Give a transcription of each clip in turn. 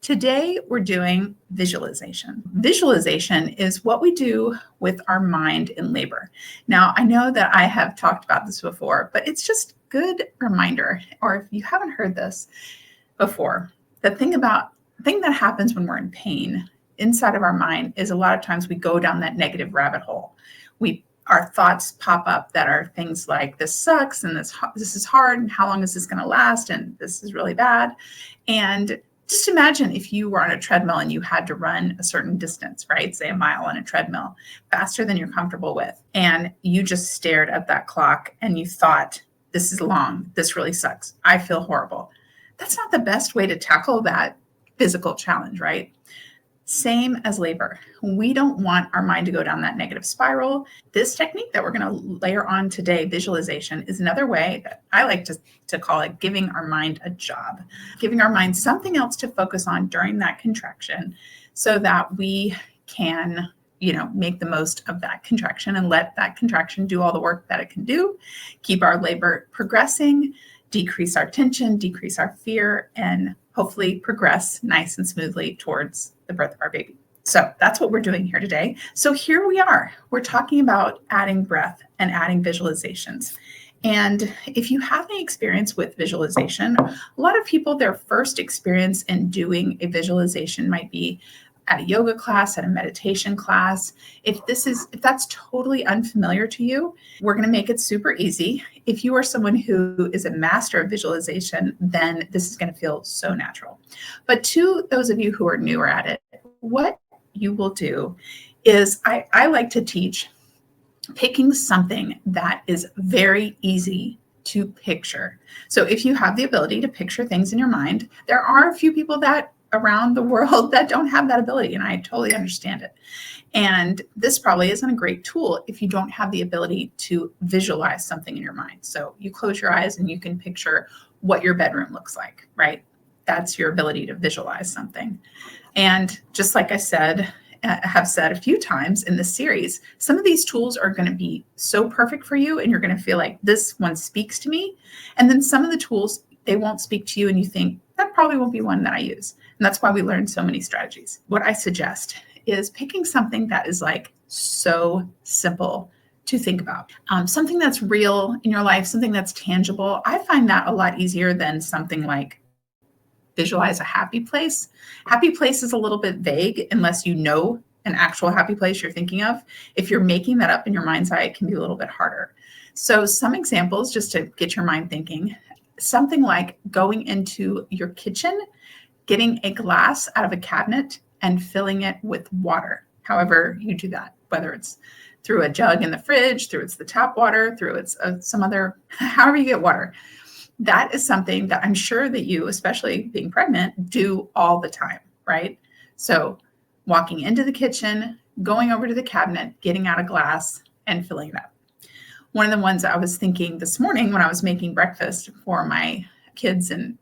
Today, we're doing visualization. Visualization is what we do with our mind in labor. Now, I know that I have talked about this before, but it's just a good reminder, or if you haven't heard this before, the thing that happens when we're in pain inside of our mind is a lot of times we go down that negative rabbit hole. Our thoughts pop up that are things like, this sucks, and this is hard, and how long is this going to last, and this is really bad. And just imagine if you were on a treadmill and you had to run a certain distance, right? Say a mile on a treadmill, faster than you're comfortable with. And you just stared at that clock and you thought, this is long. This really sucks. I feel horrible. That's not the best way to tackle that physical challenge, right? Same as labor. We don't want our mind to go down that negative spiral. This technique that we're going to layer on today, visualization, is another way that I like to call it giving our mind a job, giving our mind something else to focus on during that contraction so that we can, make the most of that contraction and let that contraction do all the work that it can do, keep our labor progressing, decrease our tension, decrease our fear, and hopefully progress nice and smoothly towards the birth of our baby. So that's what we're doing here today. So here we are. We're talking about adding breath and adding visualizations. And if you have any experience with visualization, a lot of people, their first experience in doing a visualization might be at a yoga class, at a meditation class. If that's totally unfamiliar to you, we're going to make it super easy. If you are someone who is a master of visualization, then this is going to feel so natural. But to those of you who are newer at it, what you will do is I like to teach picking something that is very easy to picture. So if you have the ability to picture things in your mind, there are a few people that around the world that don't have that ability, and I totally understand it. And this probably isn't a great tool if you don't have the ability to visualize something in your mind. So you close your eyes and you can picture what your bedroom looks like, right? That's your ability to visualize something. And just like I have said a few times in this series, some of these tools are going to be so perfect for you and you're going to feel like this one speaks to me. And then some of the tools, they won't speak to you and you think that probably won't be one that I use. And that's why we learn so many strategies. What I suggest is picking something that is like so simple to think about, something that's real in your life, something that's tangible. I find that a lot easier than something like visualize a happy place. Happy place is a little bit vague unless you know an actual happy place you're thinking of. If you're making that up in your mind's eye, it can be a little bit harder. So some examples just to get your mind thinking, something like going into your kitchen, getting a glass out of a cabinet and filling it with water, however you do that, whether it's through a jug in the fridge, through it's the tap water, through it's some other, however you get water. That is something that I'm sure that you, especially being pregnant, do all the time, right? So walking into the kitchen, going over to the cabinet, getting out a glass and filling it up. One of the ones I was thinking this morning when I was making breakfast for my kids and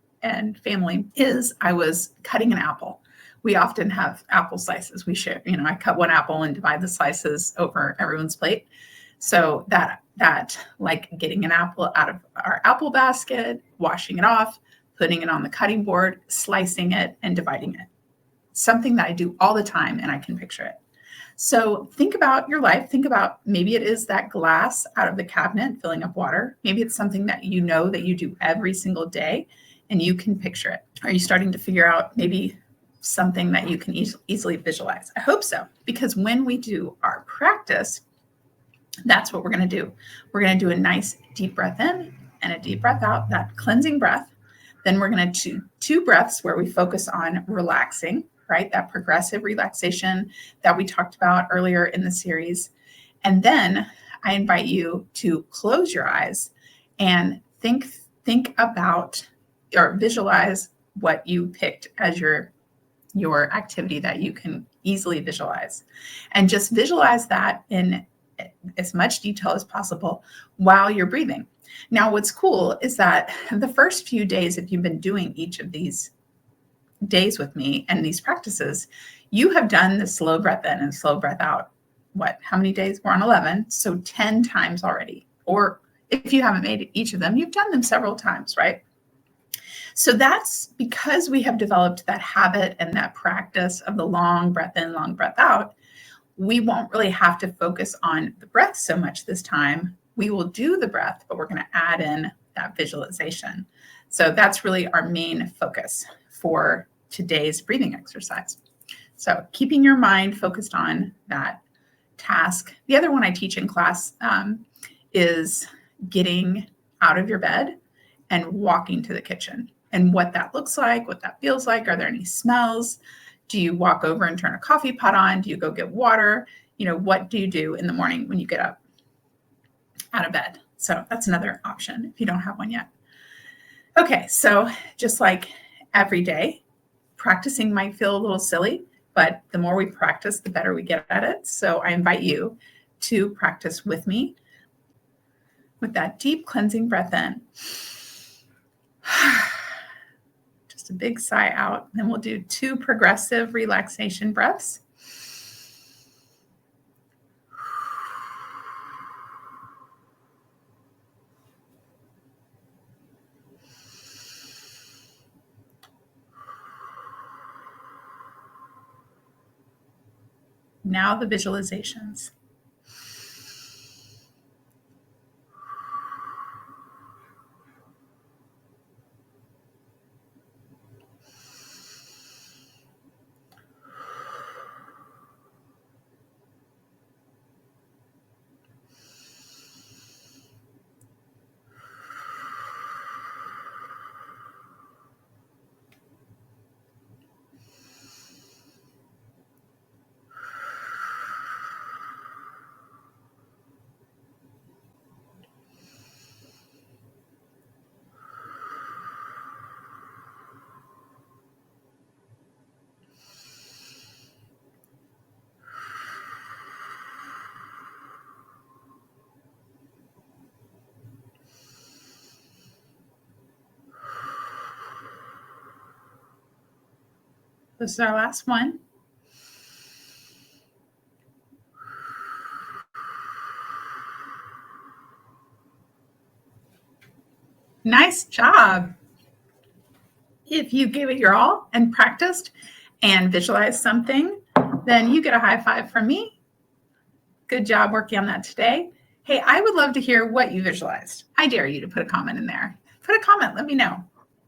family is I was cutting an apple. We often have apple slices. We share, I cut one apple and divide the slices over everyone's plate. So that like getting an apple out of our apple basket, washing it off, putting it on the cutting board, slicing it and dividing it. Something that I do all the time and I can picture it. So think about your life. Think about maybe it is that glass out of the cabinet filling up water. Maybe it's something that you know that you do every single day and you can picture it. Are you starting to figure out maybe something that you can easily visualize? I hope so, because when we do our practice, that's what we're going to do. We're going to do a nice deep breath in and a deep breath out, that cleansing breath. Then we're going to do two breaths where we focus on relaxing, right? That progressive relaxation that we talked about earlier in the series. And then I invite you to close your eyes and think about or visualize what you picked as your activity that you can easily visualize. And just visualize that in as much detail as possible while you're breathing. Now, what's cool is that the first few days, if you've been doing each of these days with me and these practices, you have done the slow breath in and slow breath out. How many days? We're on 11. So 10 times already. Or if you haven't made each of them, you've done them several times, right? So that's because we have developed that habit and that practice of the long breath in, long breath out. We won't really have to focus on the breath so much this time. We will do the breath, but we're going to add in that visualization. So that's really our main focus for today's breathing exercise. So keeping your mind focused on that task. The other one I teach in class is getting out of your bed and walking to the kitchen, and what that looks like, what that feels like. Are there any smells? Do you walk over and turn a coffee pot on? Do you go get water? What do you do in the morning when you get up out of bed? So that's another option if you don't have one yet. Okay, so just like every day, practicing might feel a little silly, but the more we practice, the better we get at it. So I invite you to practice with me with that deep cleansing breath in. Just a big sigh out. Then we'll do 2 progressive relaxation breaths. Now the visualizations. This is our last one. Nice job. If you gave it your all and practiced and visualized something, then you get a high five from me. Good job working on that today. Hey, I would love to hear what you visualized. I dare you to put a comment in there. Put a comment, let me know.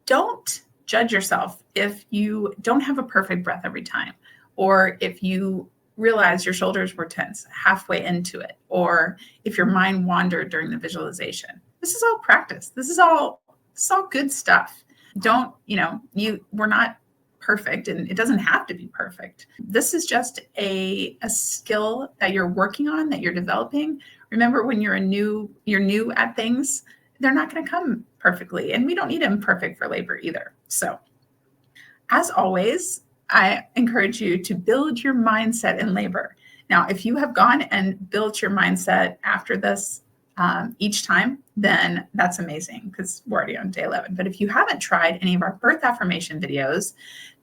Don't judge yourself if you don't have a perfect breath every time, or if you realize your shoulders were tense halfway into it, or if your mind wandered during the visualization. This is all practice. This is all good stuff. We're not perfect, and it doesn't have to be perfect. This is just a skill that you're working on, that you're developing. Remember, when you're new at things, they're not going to come perfectly, and we don't need them perfect for labor either. So as always, I encourage you to build your mindset in labor. Now, if you have gone and built your mindset after this each time, then that's amazing, because we're already on day 11. But if you haven't tried any of our birth affirmation videos,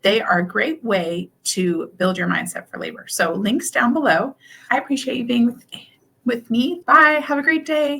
they are a great way to build your mindset for labor. So links down below. I appreciate you being with me. Bye. Have a great day.